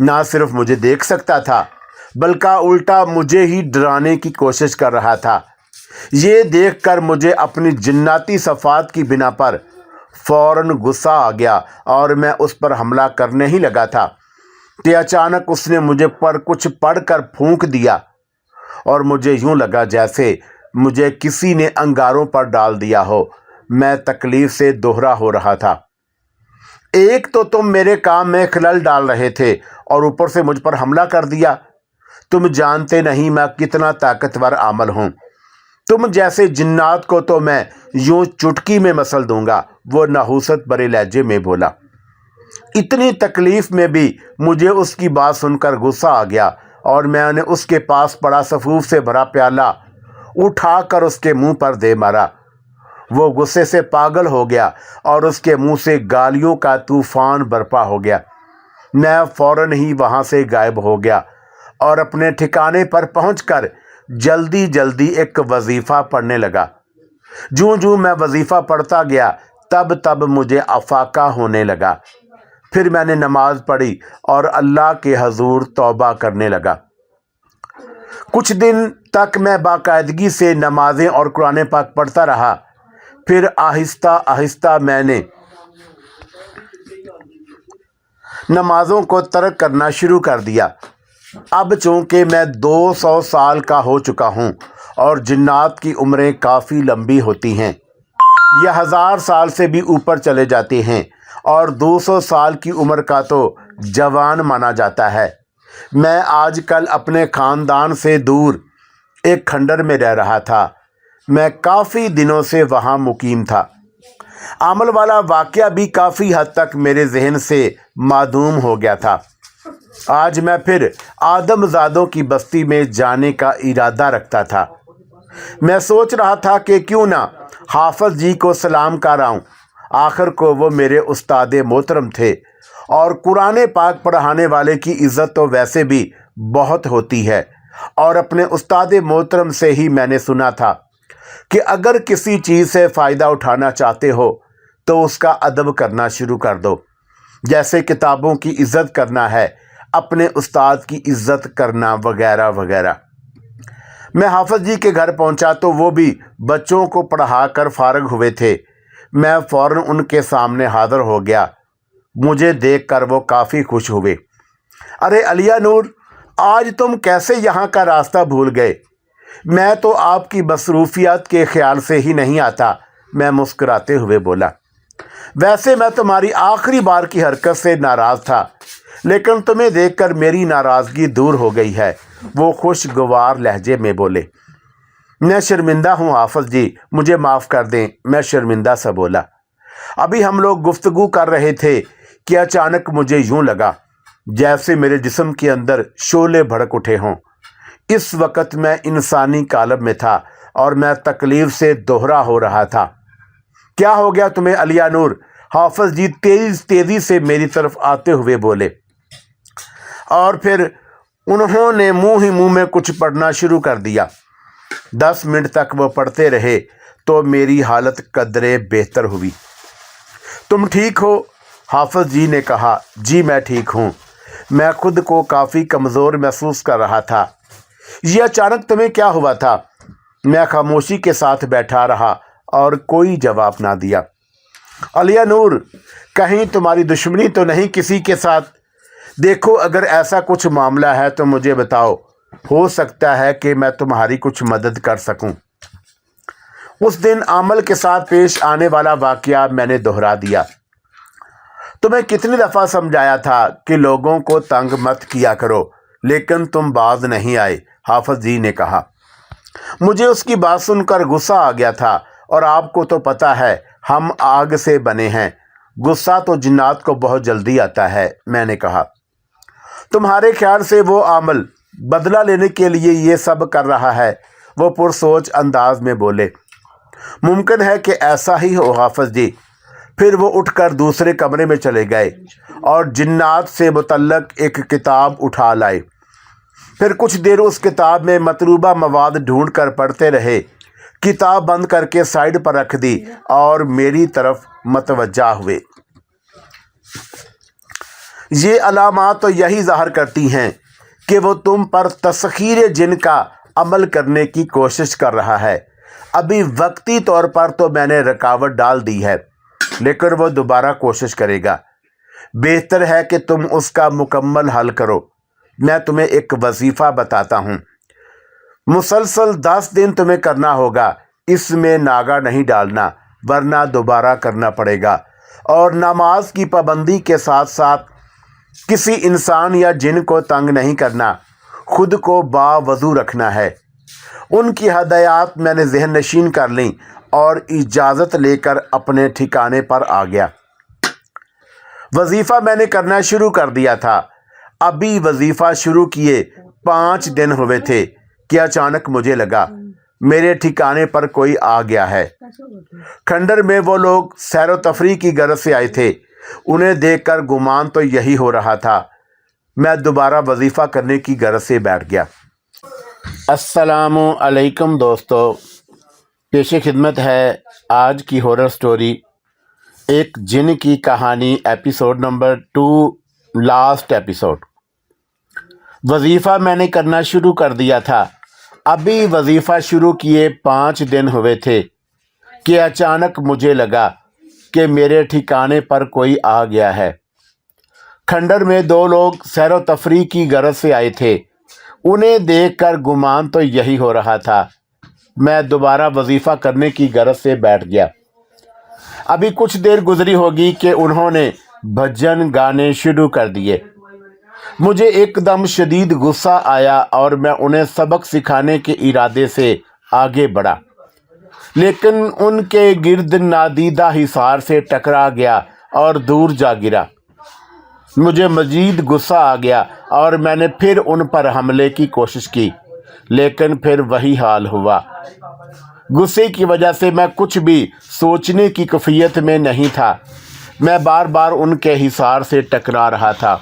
نہ صرف مجھے دیکھ سکتا تھا بلکہ الٹا مجھے ہی ڈرانے کی کوشش کر رہا تھا۔ یہ دیکھ کر مجھے اپنی جناتی صفات کی بنا پر فوراً غصہ آ گیا اور میں اس پر حملہ کرنے ہی لگا تھا کہ اچانک اس نے مجھے پر کچھ پڑھ کر پھونک دیا اور مجھے یوں لگا جیسے مجھے کسی نے انگاروں پر ڈال دیا ہو۔ میں تکلیف سے دوہرا ہو رہا تھا۔ ایک تو تم میرے کام میں خلل ڈال رہے تھے اور اوپر سے مجھ پر حملہ کر دیا۔ تم جانتے نہیں میں کتنا طاقتور عامل ہوں۔ تم جیسے جنات کو تو میں یوں چٹکی میں مسل دوں گا، وہ نحوست بھرے لہجے میں بولا۔ اتنی تکلیف میں بھی مجھے اس کی بات سن کر غصہ آ گیا اور میں نے اس کے پاس پڑا سفوف سے بھرا پیالہ اٹھا کر اس کے منہ پر دے مارا۔ وہ غصے سے پاگل ہو گیا اور اس کے منہ سے گالیوں کا طوفان برپا ہو گیا۔ میں فوراً ہی وہاں سے غائب ہو گیا اور اپنے ٹھکانے پر پہنچ کر جلدی جلدی ایک وظیفہ پڑھنے لگا۔ جوں جوں میں وظیفہ پڑھتا گیا تب مجھے افاقہ ہونے لگا۔ پھر میں نے نماز پڑھی اور اللہ کے حضور توبہ کرنے لگا۔ کچھ دن تک میں باقاعدگی سے نمازیں اور قرآن پاک پڑھتا رہا۔ پھر آہستہ آہستہ میں نے نمازوں کو ترک کرنا شروع کر دیا۔ اب چونکہ میں 200 سال کا ہو چکا ہوں اور جنات کی عمریں کافی لمبی ہوتی ہیں، یہ 1000 سال سے بھی اوپر چلے جاتے ہیں اور 200 سال کی عمر کا تو جوان مانا جاتا ہے۔ میں آج کل اپنے خاندان سے دور ایک کھنڈر میں رہ رہا تھا۔ میں کافی دنوں سے وہاں مقیم تھا۔ عمل والا واقعہ بھی کافی حد تک میرے ذہن سے معدوم ہو گیا تھا۔ آج میں پھر آدم زادوں کی بستی میں جانے کا ارادہ رکھتا تھا۔ میں سوچ رہا تھا کہ کیوں نہ حافظ جی کو سلام کر آؤں۔ آخر کو وہ میرے استاد محترم تھے اور قرآن پاک پڑھانے والے کی عزت تو ویسے بھی بہت ہوتی ہے، اور اپنے استاد محترم سے ہی میں نے سنا تھا کہ اگر کسی چیز سے فائدہ اٹھانا چاہتے ہو تو اس کا ادب کرنا شروع کر دو، جیسے کتابوں کی عزت کرنا ہے، اپنے استاد کی عزت کرنا وغیرہ وغیرہ۔ میں حافظ جی کے گھر پہنچا تو وہ بھی بچوں کو پڑھا کر فارغ ہوئے تھے۔ میں فوراً ان کے سامنے حاضر ہو گیا۔ مجھے دیکھ کر وہ کافی خوش ہوئے۔ ارے علیہ نور، آج تم کیسے یہاں کا راستہ بھول گئے؟ میں تو آپ کی مصروفیات کے خیال سے ہی نہیں آتا، میں مسکراتے ہوئے بولا۔ ویسے میں تمہاری آخری بار کی حرکت سے ناراض تھا، لیکن تمہیں دیکھ کر میری ناراضگی دور ہو گئی ہے، وہ خوشگوار لہجے میں بولے۔ میں شرمندہ ہوں حافظ جی، مجھے معاف کر دیں، میں شرمندہ سا بولا۔ ابھی ہم لوگ گفتگو کر رہے تھے کہ اچانک مجھے یوں لگا جیسے میرے جسم کے اندر شعلے بھڑک اٹھے ہوں۔ اس وقت میں انسانی کالب میں تھا اور میں تکلیف سے دوہرا ہو رہا تھا۔ کیا ہو گیا تمہیں علیہ نور؟ حافظ جی تیزی سے میری طرف آتے ہوئے بولے، اور پھر انہوں نے منہ ہی منہ میں کچھ پڑھنا شروع کر دیا۔ 10 منٹ تک وہ پڑھتے رہے تو میری حالت قدرے بہتر ہوئی۔ تم ٹھیک ہو؟ حافظ جی نے کہا۔ جی میں ٹھیک ہوں۔ میں خود کو کافی کمزور محسوس کر رہا تھا۔ یہ اچانک تمہیں کیا ہوا تھا؟ میں خاموشی کے ساتھ بیٹھا رہا اور کوئی جواب نہ دیا۔ علیہ نور، کہیں تمہاری دشمنی تو نہیں کسی کے ساتھ؟ دیکھو اگر ایسا کچھ معاملہ ہے تو مجھے بتاؤ، ہو سکتا ہے کہ میں تمہاری کچھ مدد کر سکوں۔ اس دن عمل کے ساتھ پیش آنے والا واقعہ میں نے دہرا دیا۔ تمہیں کتنی دفعہ سمجھایا تھا کہ لوگوں کو تنگ مت کیا کرو، لیکن تم باز نہیں آئے، حافظ جی نے کہا۔ مجھے اس کی بات سن کر غصہ آ گیا تھا، اور آپ کو تو پتہ ہے ہم آگ سے بنے ہیں، غصہ تو جنات کو بہت جلدی آتا ہے، میں نے کہا۔ تمہارے خیال سے وہ عامل بدلہ لینے کے لیے یہ سب کر رہا ہے، وہ پرسوچ انداز میں بولے۔ ممکن ہے کہ ایسا ہی ہو حافظ جی۔ پھر وہ اٹھ کر دوسرے کمرے میں چلے گئے اور جنات سے متعلق ایک کتاب اٹھا لائے۔ پھر کچھ دیر اس کتاب میں مطلوبہ مواد ڈھونڈ کر پڑھتے رہے۔ کتاب بند کر کے سائیڈ پر رکھ دی اور میری طرف متوجہ ہوئے۔ یہ علامات تو یہی ظاہر کرتی ہیں کہ وہ تم پر تسخیر جن کا عمل کرنے کی کوشش کر رہا ہے۔ ابھی وقتی طور پر تو میں نے رکاوٹ ڈال دی ہے، لیکن وہ دوبارہ کوشش کرے گا۔ بہتر ہے کہ تم اس کا مکمل حل کرو۔ میں تمہیں ایک وظیفہ بتاتا ہوں، مسلسل 10 دن تمہیں کرنا ہوگا۔ اس میں ناغہ نہیں ڈالنا، ورنہ دوبارہ کرنا پڑے گا۔ اور نماز کی پابندی کے ساتھ ساتھ کسی انسان یا جن کو تنگ نہیں کرنا، خود کو باوضو رکھنا ہے۔ ان کی ہدایات میں نے ذہن نشین کر لیں اور اجازت لے کر اپنے ٹھکانے پر آ گیا۔ وظیفہ میں نے کرنا شروع کر دیا تھا۔ ابھی وظیفہ شروع کیے 5 دن ہوئے تھے کہ اچانک مجھے لگا میرے ٹھکانے پر کوئی آ گیا ہے۔ کھنڈر میں وہ لوگ سیر و تفریح کی غرض سے آئے تھے۔ انہیں دیکھ کر گمان تو یہی ہو رہا تھا۔ میں دوبارہ وظیفہ کرنے کی غرض سے بیٹھ گیا۔ السلام علیکم دوستو، پیش خدمت ہے آج کی ہورر سٹوری، ایک جن کی کہانی، ایپیسوڈ نمبر 2، لاسٹ ایپیسوڈ۔ وظیفہ میں نے کرنا شروع کر دیا تھا۔ ابھی وظیفہ شروع کیے 5 دن ہوئے تھے کہ اچانک مجھے لگا کہ میرے ٹھکانے پر کوئی آ گیا ہے۔ کھنڈر میں 2 لوگ سیر و تفریح کی غرض سے آئے تھے۔ انہیں دیکھ کر گمان تو یہی ہو رہا تھا۔ میں دوبارہ وظیفہ کرنے کی غرض سے بیٹھ گیا۔ ابھی کچھ دیر گزری ہوگی کہ انہوں نے بھجن گانے شروع کر دیے۔ مجھے ایک دم شدید غصہ آیا اور میں انہیں سبق سکھانے کے ارادے سے آگے بڑھا، لیکن ان کے گرد نادیدہ حصار سے ٹکرا گیا اور دور جا گرا۔ مجھے مزید غصہ آ گیا اور میں نے پھر ان پر حملے کی کوشش کی، لیکن پھر وہی حال ہوا۔ غصے کی وجہ سے میں کچھ بھی سوچنے کی کیفیت میں نہیں تھا۔ میں بار بار ان کے حصار سے ٹکرا رہا تھا،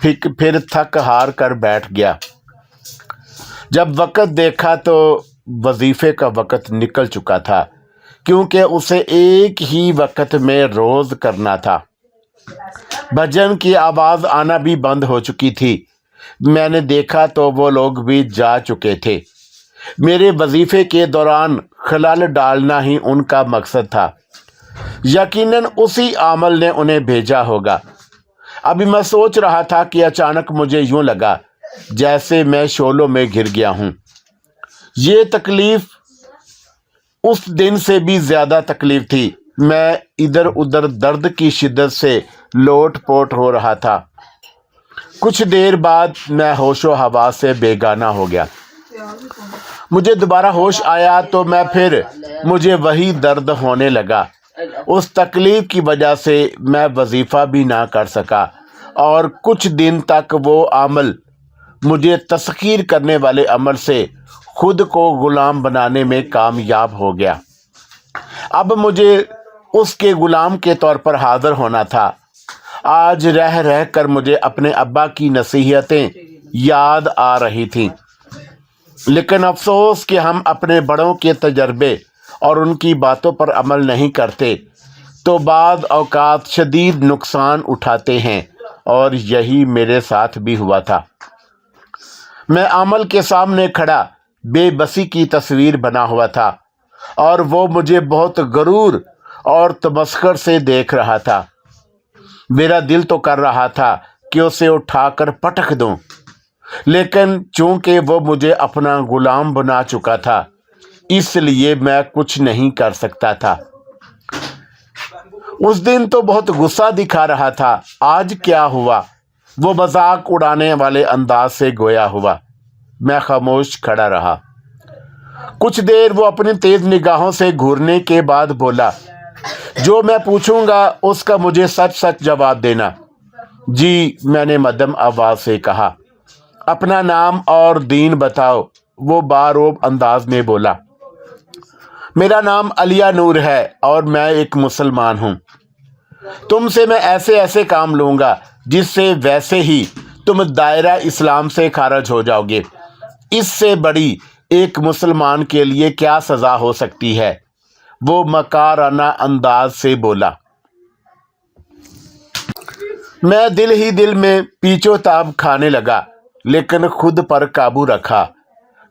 پھر تھک ہار کر بیٹھ گیا۔ جب وقت دیکھا تو وظیفے کا وقت نکل چکا تھا، کیونکہ اسے ایک ہی وقت میں روز کرنا تھا۔ بھجن کی آواز آنا بھی بند ہو چکی تھی۔ میں نے دیکھا تو وہ لوگ بھی جا چکے تھے۔ میرے وظیفے کے دوران خلل ڈالنا ہی ان کا مقصد تھا۔ یقیناً اسی عامل نے انہیں بھیجا ہوگا۔ ابھی میں سوچ رہا تھا کہ اچانک مجھے یوں لگا جیسے میں شعلوں میں گر گیا ہوں۔ یہ تکلیف اس دن سے بھی زیادہ تکلیف تھی۔ میں ادھر ادھر درد کی شدت سے لوٹ پوٹ ہو رہا تھا۔ کچھ دیر بعد میں ہوش و حواس سے بیگانہ ہو گیا۔ مجھے دوبارہ ہوش آیا تو مجھے وہی درد ہونے لگا۔ اس تکلیف کی وجہ سے میں وظیفہ بھی نہ کر سکا اور کچھ دن تک وہ عمل، مجھے تسخیر کرنے والے عمل سے خود کو غلام بنانے میں کامیاب ہو گیا۔ اب مجھے اس کے غلام کے طور پر حاضر ہونا تھا۔ آج رہ رہ کر مجھے اپنے ابا کی نصیحتیں یاد آ رہی تھیں، لیکن افسوس کہ ہم اپنے بڑوں کے تجربے اور ان کی باتوں پر عمل نہیں کرتے تو بعض اوقات شدید نقصان اٹھاتے ہیں، اور یہی میرے ساتھ بھی ہوا تھا۔ میں عمل کے سامنے کھڑا بے بسی کی تصویر بنا ہوا تھا، اور وہ مجھے بہت غرور اور تمسخر سے دیکھ رہا تھا۔ میرا دل تو کر رہا تھا کہ اسے اٹھا کر پٹک دوں، لیکن چونکہ وہ مجھے اپنا غلام بنا چکا تھا، اس لیے میں کچھ نہیں کر سکتا تھا۔ اس دن تو بہت غصہ دکھا رہا تھا۔ آج کیا ہوا؟ وہ مذاق اڑانے والے انداز سے گویا ہوا۔ میں خاموش کھڑا رہا۔ کچھ دیر وہ اپنی تیز نگاہوں سے گھورنے کے بعد بولا، جو میں پوچھوں گا اس کا مجھے سچ سچ جواب دینا۔ جی، میں نے مدھم آواز سے کہا۔ اپنا نام اور دین بتاؤ، وہ باروب انداز میں بولا۔ میرا نام علیہ نور ہے اور میں ایک مسلمان ہوں۔ تم سے میں ایسے کام لوں گا جس سے ویسے ہی تم دائرہ اسلام سے خارج ہو جاؤ گے۔ اس سے بڑی ایک مسلمان کے لیے کیا سزا ہو سکتی ہے؟ وہ مکارانہ انداز سے بولا۔ میں دل ہی دل میں پیچو تاب کھانے لگا، لیکن خود پر قابو رکھا،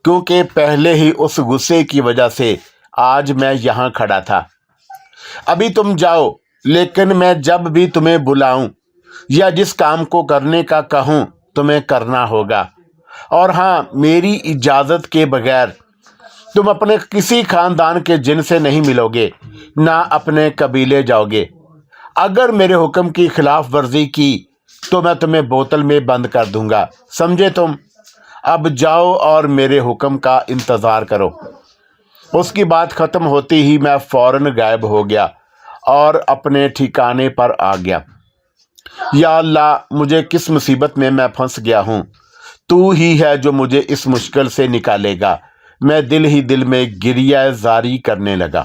کیونکہ پہلے ہی اس غصے کی وجہ سے آج میں یہاں کھڑا تھا۔ ابھی تم جاؤ، لیکن میں جب بھی تمہیں بلاؤں یا جس کام کو کرنے کا کہوں تمہیں کرنا ہوگا، اور ہاں، میری اجازت کے بغیر تم اپنے کسی خاندان کے جن سے نہیں ملو گے، نہ اپنے قبیلے جاؤ گے۔ اگر میرے حکم کی خلاف ورزی کی تو میں تمہیں بوتل میں بند کر دوں گا، سمجھے تم؟ اب جاؤ اور میرے حکم کا انتظار کرو۔ اس کی بات ختم ہوتی ہی میں فوراً غائب ہو گیا اور اپنے ٹھکانے پر آ گیا۔ یا اللہ، مجھے کس مصیبت میں پھنس گیا ہوں؟ تو ہی ہے جو مجھے اس مشکل سے نکالے گا۔ میں دل ہی دل میں گریہ زاری کرنے لگا۔